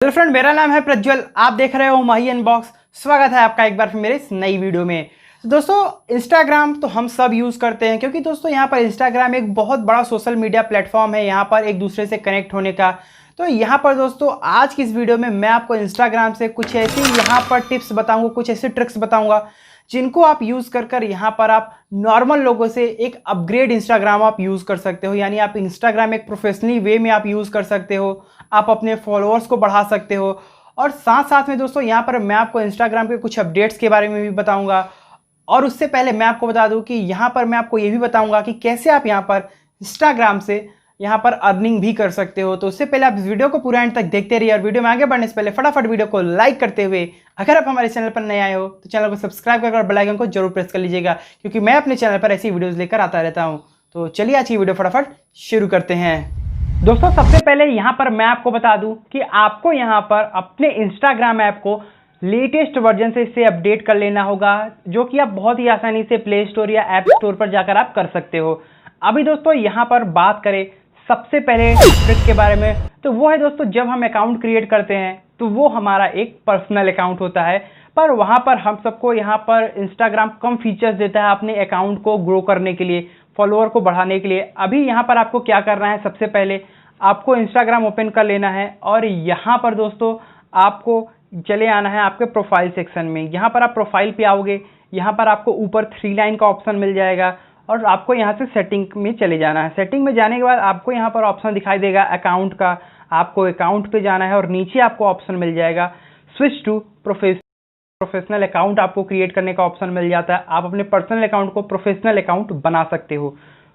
Hello friend, मेरा नाम है प्रज्वल। आप देख रहे हो माही अनबॉक्स। स्वागत है आपका एक बार फिर मेरे इस नई वीडियो में। दोस्तों, इंस्टाग्राम तो हम सब यूज़ करते हैं क्योंकि दोस्तों यहाँ पर इंस्टाग्राम एक बहुत बड़ा सोशल मीडिया प्लेटफॉर्म है यहाँ पर एक दूसरे से कनेक्ट होने का। तो यहाँ पर दोस्तों आज की इस वीडियो में मैं आपको इंस्टाग्राम से कुछ ऐसी यहाँ पर टिप्स बताऊँगा, कुछ ऐसे ट्रिक्स बताऊँगा जिनको आप यूज़ कर यहाँ पर आप नॉर्मल लोगों से एक अपग्रेड इंस्टाग्राम आप यूज़ कर सकते हो। यानी आप इंस्टाग्राम एक प्रोफेशनली वे में आप यूज़ कर सकते हो, आप अपने फॉलोअर्स को बढ़ा सकते हो। और साथ साथ में दोस्तों यहाँ पर मैं आपको इंस्टाग्राम के कुछ अपडेट्स के बारे में भी बताऊँगा। और उससे पहले मैं आपको बता दूँ कि यहाँ पर मैं आपको ये भी बताऊँगा कि कैसे आप यहाँ पर इंस्टाग्राम से यहाँ पर अर्निंग भी कर सकते हो। तो उससे पहले आप इस वीडियो को पूरा एंड तक देखते रहिए और वीडियो में आगे बढ़ने से पहले फटाफट वीडियो को लाइक करते हुए अगर आप हमारे चैनल पर नए आए हो तो चैनल को सब्सक्राइब कर और बेल आइकन को जरूर प्रेस कर लीजिएगा, क्योंकि मैं अपने चैनल पर ऐसी वीडियोस लेकर आता रहता हूँ। तो चलिए आज की वीडियो फटाफट शुरू करते हैं। दोस्तों सबसे पहले यहाँ पर मैं आपको बता दूँ कि आपको यहाँ पर अपने इंस्टाग्राम ऐप को लेटेस्ट वर्जन से इसे अपडेट कर लेना होगा, जो कि आप बहुत ही आसानी से प्ले स्टोर या ऐप स्टोर पर जाकर आप कर सकते हो। अभी दोस्तों यहाँ पर बात करें सबसे पहले ट्रिक के बारे में, तो वो है दोस्तों जब हम अकाउंट क्रिएट करते हैं तो वो हमारा एक पर्सनल अकाउंट होता है, पर वहाँ पर हम सबको यहाँ पर इंस्टाग्राम कम फीचर्स देता है अपने अकाउंट को ग्रो करने के लिए, फॉलोअर को बढ़ाने के लिए। अभी यहाँ पर आपको क्या करना है, सबसे पहले आपको इंस्टाग्राम ओपन कर लेना है और यहाँ पर दोस्तों आपको चले आना है आपके प्रोफाइल सेक्शन में। यहाँ पर आप प्रोफाइल पे आओगे, यहाँ पर आपको ऊपर 3 लाइन का ऑप्शन मिल जाएगा और आपको यहाँ से सेटिंग में चले जाना है। सेटिंग में जाने के बाद आपको यहाँ पर ऑप्शन दिखाई देगा अकाउंट का, आपको अकाउंट पे जाना है और नीचे आपको ऑप्शन मिल जाएगा स्विच टू प्रोफेशनल अकाउंट। आपको क्रिएट करने का ऑप्शन मिल जाता है, आप अपने पर्सनल अकाउंट को प्रोफेशनल अकाउंट बना सकते हो।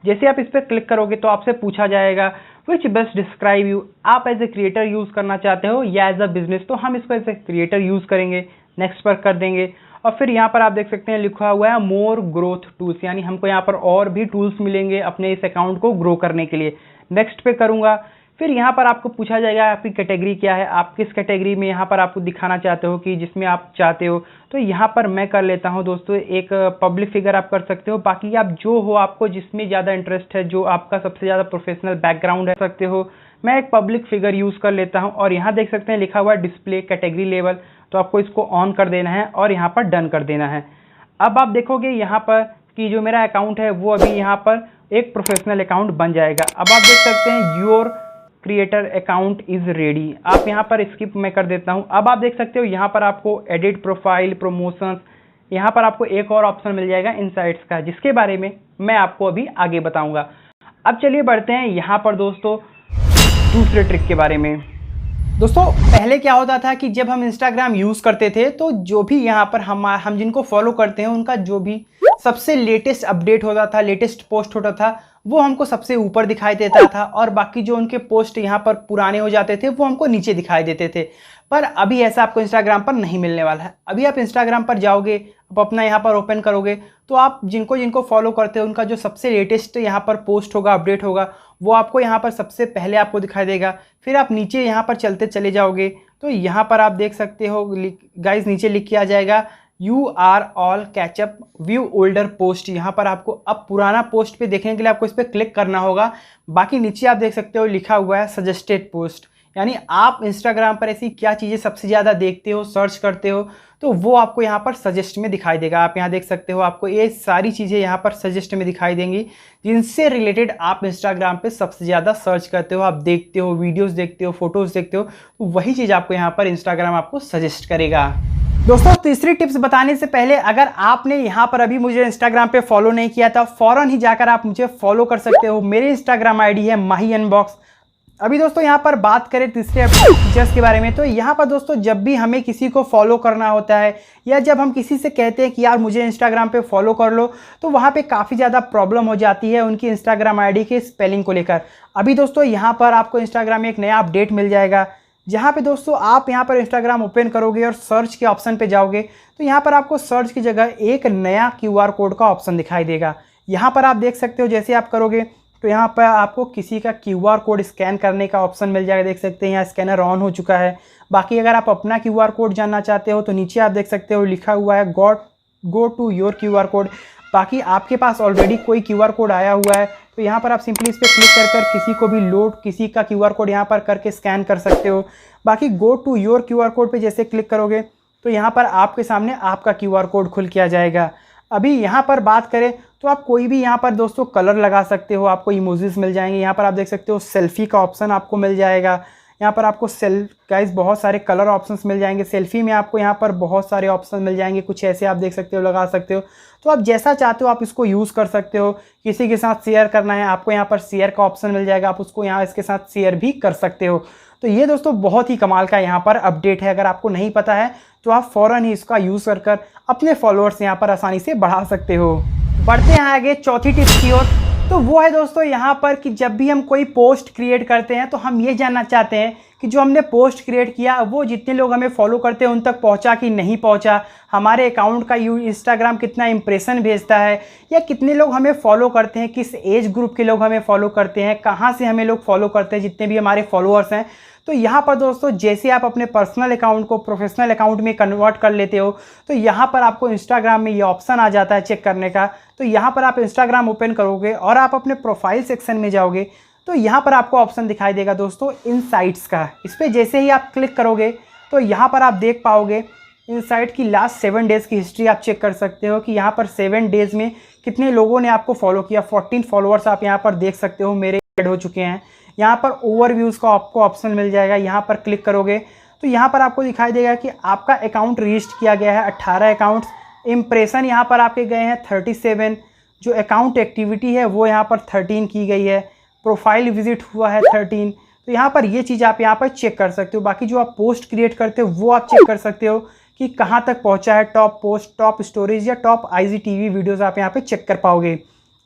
जैसे आप इस पर क्लिक करोगे तो आपसे पूछा जाएगा विच बेस्ट डिस्क्राइब यू, आप एज ए क्रिएटर यूज़ करना चाहते हो या एज अ बिजनेस। तो हम इसको एज ए क्रिएटर यूज़ करेंगे, नेक्स्ट पर कर देंगे। और फिर यहाँ पर आप देख सकते हैं लिखा हुआ है मोर ग्रोथ टूल्स, यानी हमको यहाँ पर और भी टूल्स मिलेंगे अपने इस अकाउंट को ग्रो करने के लिए। नेक्स्ट पे करूँगा। फिर यहाँ पर आपको पूछा जाएगा आपकी कैटेगरी क्या है, आप किस कैटेगरी में यहाँ पर आपको दिखाना चाहते हो कि जिसमें आप चाहते हो। तो यहाँ पर मैं कर लेता हूँ दोस्तों एक पब्लिक फिगर आप कर सकते हो। बाकी आप जो हो, आपको जिसमें ज़्यादा इंटरेस्ट है, जो आपका सबसे ज़्यादा प्रोफेशनल बैकग्राउंड है सकते हो। मैं एक पब्लिक फिगर यूज़ कर लेता हूँ और यहाँ देख सकते हैं लिखा हुआ है डिस्प्ले कैटेगरी लेवल, तो आपको इसको ऑन कर देना है और यहाँ पर डन कर देना है। अब आप देखोगे यहाँ पर कि जो मेरा अकाउंट है वो अभी यहाँ पर एक प्रोफेशनल अकाउंट बन जाएगा। अब आप देख सकते हैं your creator account is ready, आप यहाँ पर स्किप मैं कर देता हूँ। अब आप देख सकते हो यहाँ पर आपको एडिट प्रोफाइल प्रमोशंस, यहाँ पर आपको एक और ऑप्शन मिल जाएगा इनसाइट्स का, जिसके बारे में मैं आपको अभी आगे बताऊँगा। अब चलिए बढ़ते हैं यहाँ पर दोस्तों दूसरे ट्रिक के बारे में। दोस्तों पहले क्या होता था कि जब हम इंस्टाग्राम यूज़ करते थे तो जो भी यहाँ पर हम जिनको फॉलो करते हैं उनका जो भी सबसे लेटेस्ट अपडेट होता था, लेटेस्ट पोस्ट होता था, वो हमको सबसे ऊपर दिखाई देता था और बाकी जो उनके पोस्ट यहाँ पर पुराने हो जाते थे वो हमको नीचे दिखाई देते थे। पर अभी ऐसा आपको इंस्टाग्राम पर नहीं मिलने वाला है। अभी आप इंस्टाग्राम पर जाओगे, आप अपना यहाँ पर ओपन करोगे तो आप जिनको जिनको फॉलो करते हो उनका जो सबसे लेटेस्ट यहाँ पर पोस्ट होगा, अपडेट होगा, वो आपको यहाँ पर सबसे पहले आपको दिखाई देगा। फिर आप नीचे यहाँ पर चलते चले जाओगे तो यहाँ पर आप देख सकते हो गाइस नीचे लिख के आ जाएगा you are all catch up view older post. यहाँ पर आपको अब पुराना पोस्ट पे देखने के लिए आपको इस पर क्लिक करना होगा। बाकी नीचे आप देख सकते हो लिखा हुआ है सजेस्टेड पोस्ट, यानी आप इंस्टाग्राम पर ऐसी क्या चीज़ें सबसे ज़्यादा देखते हो, सर्च करते हो, तो वो आपको यहाँ पर सजेस्ट में दिखाई देगा। आप यहाँ देख सकते हो आपको ये सारी चीज़ें यहाँ पर सजेस्ट में दिखाई देंगी जिनसे रिलेटेड आप इंस्टाग्राम पे सबसे ज़्यादा सर्च करते हो, आप देखते हो, वीडियोस देखते हो, फोटोज़ देखते हो, तो वही चीज़ आपको यहाँ पर इंस्टाग्राम आपको सजेस्ट करेगा। दोस्तों तीसरी टिप्स बताने से पहले अगर आपने यहाँ पर अभी मुझे इंस्टाग्राम पे फॉलो नहीं किया था, फ़ौरन ही जाकर आप मुझे फॉलो कर सकते हो। मेरी इंस्टाग्राम आईडी है माही अनबॉक्स। अभी दोस्तों यहाँ पर बात करें तीसरे फीचर्स के बारे में, तो यहाँ पर दोस्तों जब भी हमें किसी को फॉलो करना होता है या जब हम किसी से कहते हैं कि यार मुझे इंस्टाग्राम पे फॉलो कर लो, तो वहाँ पे काफ़ी ज़्यादा प्रॉब्लम हो जाती है उनकी इंस्टाग्राम आईडी के स्पेलिंग को लेकर। अभी दोस्तों यहाँ पर आपको इंस्टाग्राम में एक नया अपडेट मिल जाएगा, जहाँ पे दोस्तों आप यहाँ पर इंस्टाग्राम ओपन करोगे और सर्च के ऑप्शन पे जाओगे तो यहाँ पर आपको सर्च की जगह एक नया QR कोड का ऑप्शन दिखाई देगा। यहाँ पर आप देख सकते हो जैसे आप करोगे तो यहाँ पर आपको किसी का QR कोड स्कैन करने का ऑप्शन मिल जाएगा। देख सकते हैं यहाँ स्कैनर ऑन हो चुका है। बाकी अगर आप अपना QR कोड जानना चाहते हो तो नीचे आप देख सकते हो लिखा हुआ है go to your QR code. बाकी आपके पास ऑलरेडी कोई QR कोड आया हुआ है तो यहाँ पर आप सिंपली इस पर क्लिक कर किसी को भी लोड, किसी का QR कोड यहाँ पर करके स्कैन कर सकते हो। बाकी go to your QR code पे जैसे क्लिक करोगे तो यहाँ पर आपके सामने आपका QR कोड खुल के आ जाएगा। अभी यहाँ पर बात करें तो आप कोई भी यहाँ पर दोस्तों कलर लगा सकते हो, आपको इमोजीज मिल जाएंगे। यहाँ पर आप देख सकते हो सेल्फी का ऑप्शन आपको मिल जाएगा। यहाँ पर आपको गाइस बहुत सारे कलर ऑप्शंस मिल जाएंगे। सेल्फी में आपको यहाँ पर बहुत सारे ऑप्शन मिल जाएंगे, कुछ ऐसे आप देख सकते हो, लगा सकते हो। तो आप जैसा चाहते हो आप इसको यूज़ कर सकते हो। किसी के साथ शेयर करना है, आपको यहाँ पर शेयर का ऑप्शन मिल जाएगा, आप उसको यहाँ इसके साथ शेयर भी कर सकते हो। तो ये दोस्तों बहुत ही कमाल का यहाँ पर अपडेट है। अगर आपको नहीं पता है तो आप फ़ौरन ही इसका यूज़ कर अपने फॉलोअर्स यहाँ पर आसानी से बढ़ा सकते हो। बढ़ते हैं आगे चौथी टिप्स की ओर। तो वो है दोस्तों यहाँ पर कि जब भी हम कोई पोस्ट क्रिएट करते हैं तो हम ये जानना चाहते हैं कि जो हमने पोस्ट क्रिएट किया वो जितने लोग हमें फॉलो करते हैं उन तक पहुँचा कि नहीं पहुँचा, हमारे अकाउंट का इंस्टाग्राम कितना इंप्रेशन भेजता है, या कितने लोग हमें फॉलो करते हैं, किस एज ग्रुप के लोग हमें फॉलो करते हैं, कहाँ से हमें लोग फॉलो करते हैं, जितने भी हमारे फॉलोअर्स हैं। तो यहाँ पर दोस्तों जैसे आप अपने पर्सनल अकाउंट को प्रोफेशनल अकाउंट में कन्वर्ट कर लेते हो तो यहाँ पर आपको इंस्टाग्राम में ये ऑप्शन आ जाता है चेक करने का। तो यहाँ पर आप इंस्टाग्राम ओपन करोगे और आप अपने प्रोफाइल सेक्शन में जाओगे तो यहाँ पर आपको ऑप्शन दिखाई देगा दोस्तों इनसाइट्स का। इस पर जैसे ही आप क्लिक करोगे तो यहाँ पर आप देख पाओगे इनसाइट की लास्ट 7 डेज़ की हिस्ट्री आप चेक कर सकते हो कि यहाँ पर 7 डेज़ में कितने लोगों ने आपको फॉलो किया। 14 फॉलोअर्स आप यहाँ पर देख सकते हो मेरे ऐड हो चुके हैं। यहाँ पर ओवरव्यूज़ का आपको ऑप्शन मिल जाएगा, यहाँ पर क्लिक करोगे तो यहाँ पर आपको दिखाई देगा कि आपका अकाउंट रजिस्टर किया गया है 18 अकाउंट्स। इम्प्रेशन यहाँ पर आपके गए हैं 37, जो अकाउंट एक्टिविटी है वो यहाँ पर 13 की गई है, प्रोफाइल विजिट हुआ है 13। तो यहाँ पर ये चीज़ आप यहाँ पर चेक कर सकते हो। बाकी जो आप पोस्ट क्रिएट करते हो वो आप चेक कर सकते हो कि कहाँ तक पहुँचा है, टॉप पोस्ट, टॉप स्टोरेज या टॉप IGTV वीडियोज़ आप यहाँ पर चेक कर पाओगे।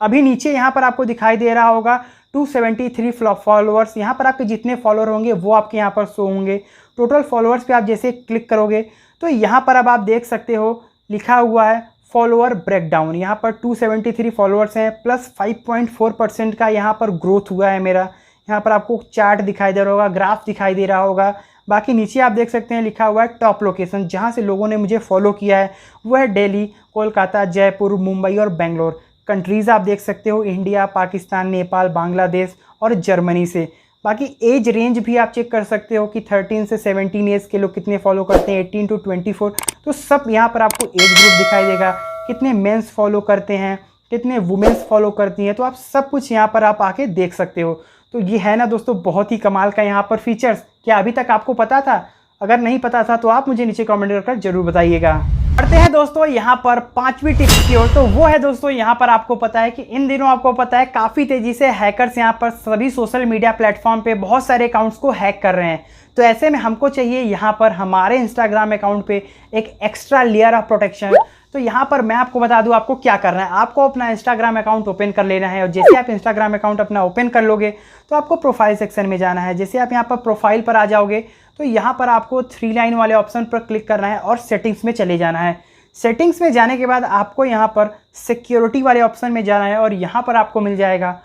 अभी नीचे यहाँ पर आपको दिखाई दे रहा होगा 273 फॉलोअर्स। यहाँ पर आपके जितने फॉलोअर होंगे वो आपके यहाँ पर शो होंगे। टोटल फॉलोअर्स पे आप जैसे क्लिक करोगे तो यहाँ पर अब आप देख सकते हो लिखा हुआ है फॉलोअर ब्रेकडाउन। यहाँ पर 273 फॉलोअर्स हैं प्लस 5.4% का यहाँ पर ग्रोथ हुआ है मेरा। यहाँ पर आपको चार्ट दिखाई दे रहा होगा, ग्राफ दिखाई दे रहा होगा। बाकी नीचे आप देख सकते हैं लिखा हुआ है टॉप लोकेशन, जहाँ से लोगों ने मुझे फॉलो किया है वो है दिल्ली, कोलकाता, जयपुर, मुंबई और बेंगलोर। कंट्रीज़ आप देख सकते हो इंडिया, पाकिस्तान, नेपाल, बांग्लादेश और जर्मनी से। बाकी एज रेंज भी आप चेक कर सकते हो कि 13 से 17 एज के लोग कितने फॉलो करते हैं, 18 to 24। तो सब यहाँ पर आपको एज ग्रुप दिखाई देगा, कितने मेंस फॉलो करते हैं, कितने वुमेन्स फॉलो करती हैं। तो आप सब कुछ यहाँ पर आप आके देख सकते हो। तो ये है ना दोस्तों बहुत ही कमाल का यहाँ पर फीचर्स। क्या अभी तक आपको पता था? अगर नहीं पता था तो आप मुझे नीचे कमेंट कर जरूर बताइएगा। बढ़ते हैं दोस्तों यहाँ पर 5वीं टिप्स की ओर। तो वो है दोस्तों यहाँ पर आपको पता है कि इन दिनों आपको पता है काफ़ी तेज़ी से हैकर्स यहाँ पर सभी सोशल मीडिया प्लेटफॉर्म पे बहुत सारे अकाउंट्स को हैक कर रहे हैं। तो ऐसे में हमको चाहिए यहाँ पर हमारे इंस्टाग्राम अकाउंट पे एक एक्स्ट्रा लेयर ऑफ प्रोटेक्शन। तो यहाँ पर मैं आपको बता दूँ आपको क्या करना है। आपको अपना इंस्टाग्राम अकाउंट ओपन कर लेना है और जैसे आप इंस्टाग्राम अकाउंट अपना ओपन कर लोगे तो आपको प्रोफाइल सेक्शन में जाना है। जैसे आप यहाँ पर प्रोफाइल पर आ जाओगे तो यहाँ पर आपको 3 लाइन वाले ऑप्शन पर क्लिक करना है और सेटिंग्स में चले जाना है। सेटिंग्स में जाने के बाद आपको यहाँ पर सिक्योरिटी वाले ऑप्शन में जाना है और यहाँ पर आपको मिल जाएगा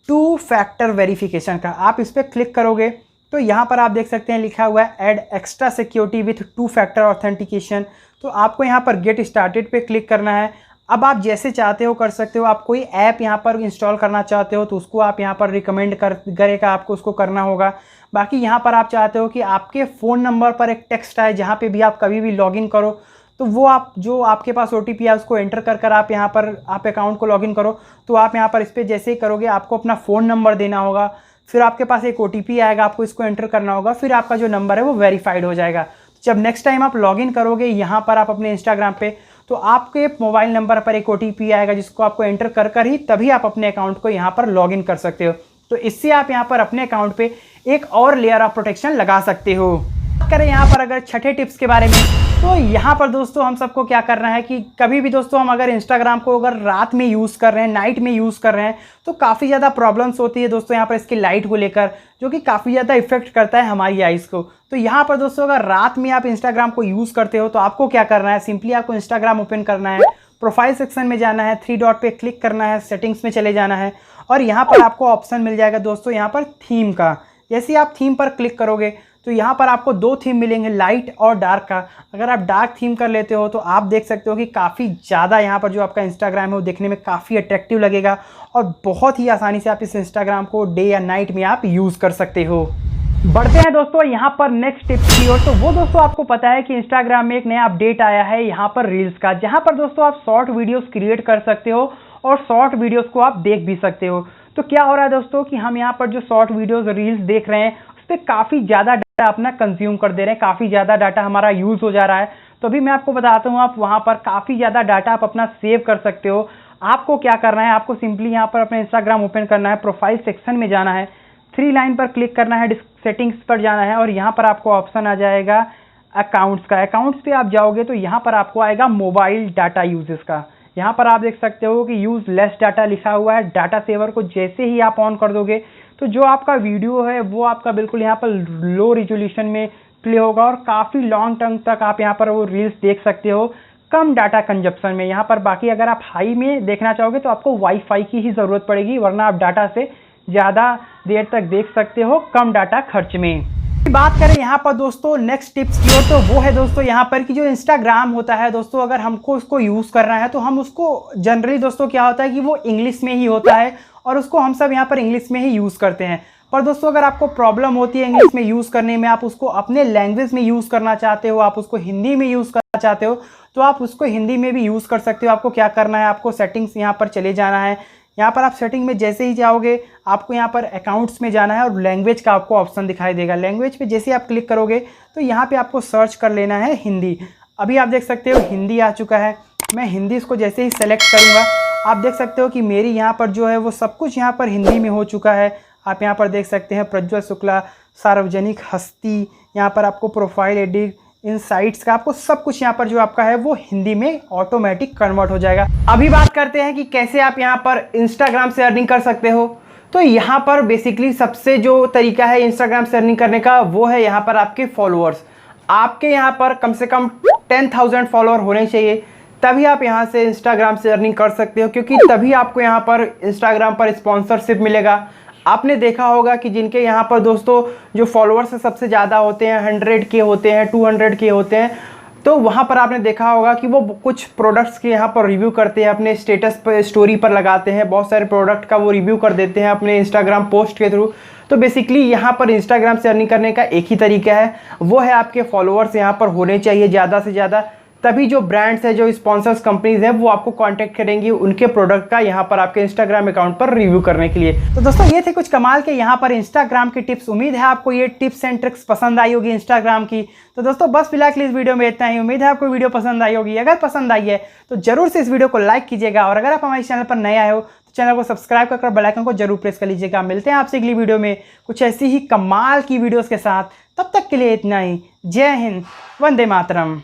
2 फैक्टर वेरिफिकेशन का। आप इस पर क्लिक करोगे तो यहाँ पर आप देख सकते हैं लिखा हुआ है add extra security with 2 factor authentication. तो आपको यहाँ पर गेट स्टार्टेड पे क्लिक करना है। अब आप जैसे चाहते हो कर सकते हो। आप कोई ऐप यहाँ पर इंस्टॉल करना चाहते हो तो उसको आप यहाँ पर रिकमेंड करेगा, आपको उसको करना होगा। बाकी यहाँ पर आप चाहते हो कि आपके फ़ोन नंबर पर एक टेक्स्ट आए जहाँ पे भी आप कभी भी लॉगिन करो तो वो आप जो आपके पास OTP है उसको एंटर कर आप यहाँ पर आप अकाउंट को लॉगिन करो। तो आप यहाँ पर इस पर जैसे ही करोगे आपको अपना फ़ोन नंबर देना होगा, फिर आपके पास एक OTP आएगा, आपको इसको एंटर करना होगा, फिर आपका जो नंबर है वो वेरीफाइड हो जाएगा। जब नेक्स्ट टाइम आप लॉगिन करोगे यहाँ पर आप अपने इंस्टाग्राम पे तो आपके मोबाइल नंबर पर एक OTP आएगा जिसको आपको एंटर कर ही तभी आप अपने अकाउंट को यहाँ पर लॉगिन कर सकते हो। तो इससे आप यहाँ पर अपने अकाउंट पे एक और लेयर ऑफ प्रोटेक्शन लगा सकते हो। बात करें यहाँ पर अगर छठे टिप्स के बारे में तो यहाँ पर दोस्तों हम सबको क्या करना है कि कभी भी दोस्तों हम अगर इंस्टाग्राम को अगर रात में यूज़ कर रहे हैं, नाइट में यूज़ कर रहे हैं तो काफ़ी ज़्यादा प्रॉब्लम्स होती है दोस्तों यहाँ पर इसकी लाइट को लेकर, जो कि काफ़ी ज़्यादा इफेक्ट करता है हमारी आइज़ को। तो यहाँ पर दोस्तों अगर रात में आप इंस्टाग्राम को यूज़ करते हो तो आपको क्या करना है, सिंपली आपको इंस्टाग्राम ओपन करना है, प्रोफाइल सेक्शन में जाना है, 3 डॉट पे क्लिक करना है, सेटिंग्स में चले जाना है और यहाँ पर आपको ऑप्शन मिल जाएगा दोस्तों यहाँ पर थीम का। जैसे आप थीम पर क्लिक करोगे तो यहाँ पर आपको 2 थीम मिलेंगे, लाइट और डार्क का। अगर आप डार्क थीम कर लेते हो तो आप देख सकते हो कि काफ़ी ज़्यादा यहाँ पर जो आपका इंस्टाग्राम है वो देखने में काफ़ी अट्रैक्टिव लगेगा और बहुत ही आसानी से आप इस इंस्टाग्राम को डे या नाइट में आप यूज़ कर सकते हो। बढ़ते हैं दोस्तों यहाँ पर नेक्स्ट टिप्स की ओर। तो वो दोस्तों आपको पता है कि इंस्टाग्राम में एक नया अपडेट आया है यहाँ पर रील्स का, जहाँ पर दोस्तों आप शॉर्ट वीडियोस क्रिएट कर सकते हो और शॉर्ट वीडियोस को आप देख भी सकते हो। तो क्या हो रहा है दोस्तों कि हम यहाँ पर जो शॉर्ट वीडियोस रील्स देख रहे हैं उस पर काफ़ी ज़्यादा डाटा अपना कंज्यूम कर दे रहे हैं, काफ़ी ज़्यादा डाटा हमारा यूज़ हो जा रहा है। तो अभी मैं आपको बताता हूँ, आप वहाँ पर काफ़ी ज़्यादा डाटा आप अपना सेव कर सकते हो। आपको क्या करना है, आपको सिंपली यहाँ पर अपना इंस्टाग्राम ओपन करना है, प्रोफाइल सेक्शन में जाना है, 3 लाइन पर क्लिक करना है, सेटिंग्स पर जाना है और यहाँ पर आपको ऑप्शन आ जाएगा अकाउंट्स का। अकाउंट्स पे आप जाओगे तो यहाँ पर आपको आएगा मोबाइल डाटा यूजेस का। यहाँ पर आप देख सकते हो कि यूज़ लेस डाटा लिखा हुआ है। डाटा सेवर को जैसे ही आप ऑन कर दोगे तो जो आपका वीडियो है वो आपका बिल्कुल यहाँ पर लो रिजोल्यूशन में प्ले होगा और काफ़ी लॉन्ग टर्म तक आप यहाँ पर वो रील्स देख सकते हो कम डाटा कंजप्शन में। यहाँ पर बाकी अगर आप हाई में देखना चाहोगे तो आपको वाईफाई की ही ज़रूरत पड़ेगी, वरना आप डाटा से ज़्यादा देर तक देख सकते हो कम डाटा खर्च में। बात करें यहाँ पर दोस्तों नेक्स्ट टिप्स की ओर, तो वो है दोस्तों यहाँ पर कि जो इंस्टाग्राम होता है दोस्तों, अगर हमको उसको यूज़ करना है तो हम उसको जनरली दोस्तों क्या होता है कि वो इंग्लिश में ही होता है और उसको हम सब यहाँ पर इंग्लिश में ही यूज़ करते हैं। पर दोस्तों अगर आपको प्रॉब्लम होती है इंग्लिश में यूज़ करने में, आप उसको अपने लैंग्वेज में यूज़ करना चाहते हो, आप उसको हिंदी में यूज़ करना चाहते हो, तो आप उसको हिंदी में भी यूज़ कर सकते हो। आपको क्या करना है, आपको सेटिंग्स यहाँ पर चले जाना है। यहाँ पर आप सेटिंग में जैसे ही जाओगे आपको यहाँ पर अकाउंट्स में जाना है और लैंग्वेज का आपको ऑप्शन दिखाई देगा। लैंग्वेज पे जैसे आप क्लिक करोगे तो यहाँ पे आपको सर्च कर लेना है हिंदी। अभी आप देख सकते हो हिंदी आ चुका है। मैं हिंदी इसको जैसे ही सेलेक्ट करूँगा आप देख सकते हो कि मेरी यहाँ पर जो है वो सब कुछ यहाँ पर हिंदी में हो चुका है। आप यहाँ पर देख सकते हैं प्रज्वल शुक्ला, सार्वजनिक हस्ती, यहाँ पर आपको प्रोफाइल एडिट, इन साइट्स का आपको सब कुछ यहाँ पर जो आपका है वो हिंदी में ऑटोमेटिक कन्वर्ट हो जाएगा। अभी बात करते हैं कि कैसे आप यहाँ पर इंस्टाग्राम से अर्निंग कर सकते हो। तो यहाँ पर बेसिकली सबसे जो तरीका है इंस्टाग्राम से अर्निंग करने का वो है यहाँ पर आपके फॉलोअर्स। आपके यहाँ पर कम से कम 10,000 फॉलोअर होने चाहिए, तभी आप यहाँ से इंस्टाग्राम से अर्निंग कर सकते हो, क्योंकि तभी आपको यहाँ पर इंस्टाग्राम पर स्पॉन्सरशिप मिलेगा। आपने देखा होगा कि जिनके यहाँ पर दोस्तों जो फॉलोअर्स सबसे ज़्यादा होते हैं, 100K होते हैं, 200K होते हैं, तो वहाँ पर आपने देखा होगा कि वो कुछ प्रोडक्ट्स के यहाँ पर रिव्यू करते हैं, अपने स्टेटस पर स्टोरी पर लगाते हैं, बहुत सारे प्रोडक्ट का वो रिव्यू कर देते हैं अपने इंस्टाग्राम पोस्ट के थ्रू। तो बेसिकली यहाँ पर इंस्टाग्राम से अर्निंग करने का एक ही तरीका है, वो है आपके फॉलोअर्स यहाँ पर होने चाहिए ज़्यादा से ज़्यादा। तभी जो ब्रांड्स है, जो स्पॉन्सर्स कंपनीज हैं, वो आपको कांटेक्ट करेंगी उनके प्रोडक्ट का यहाँ पर आपके इंस्टाग्राम अकाउंट पर रिव्यू करने के लिए। तो दोस्तों ये थे कुछ कमाल के यहाँ पर इंस्टाग्राम की टिप्स। उम्मीद है आपको ये टिप्स एंड ट्रिक्स पसंद आई होगी इंस्टाग्राम की। तो दोस्तों बस फिलहाल के लिए इस वीडियो में इतना ही। उम्मीद है आपको वीडियो पसंद आई होगी। अगर पसंद आई है तो जरूर से इस वीडियो को लाइक कीजिएगा और अगर आप हमारे चैनल पर नए आए हो तो चैनल को सब्सक्राइब कर बेल आइकन को जरूर प्रेस कर लीजिएगा। मिलते हैं आपसे अगली वीडियो में कुछ ऐसी ही कमाल की वीडियोज़ के साथ। तब तक के लिए इतना ही। जय हिंद, वंदे मातरम।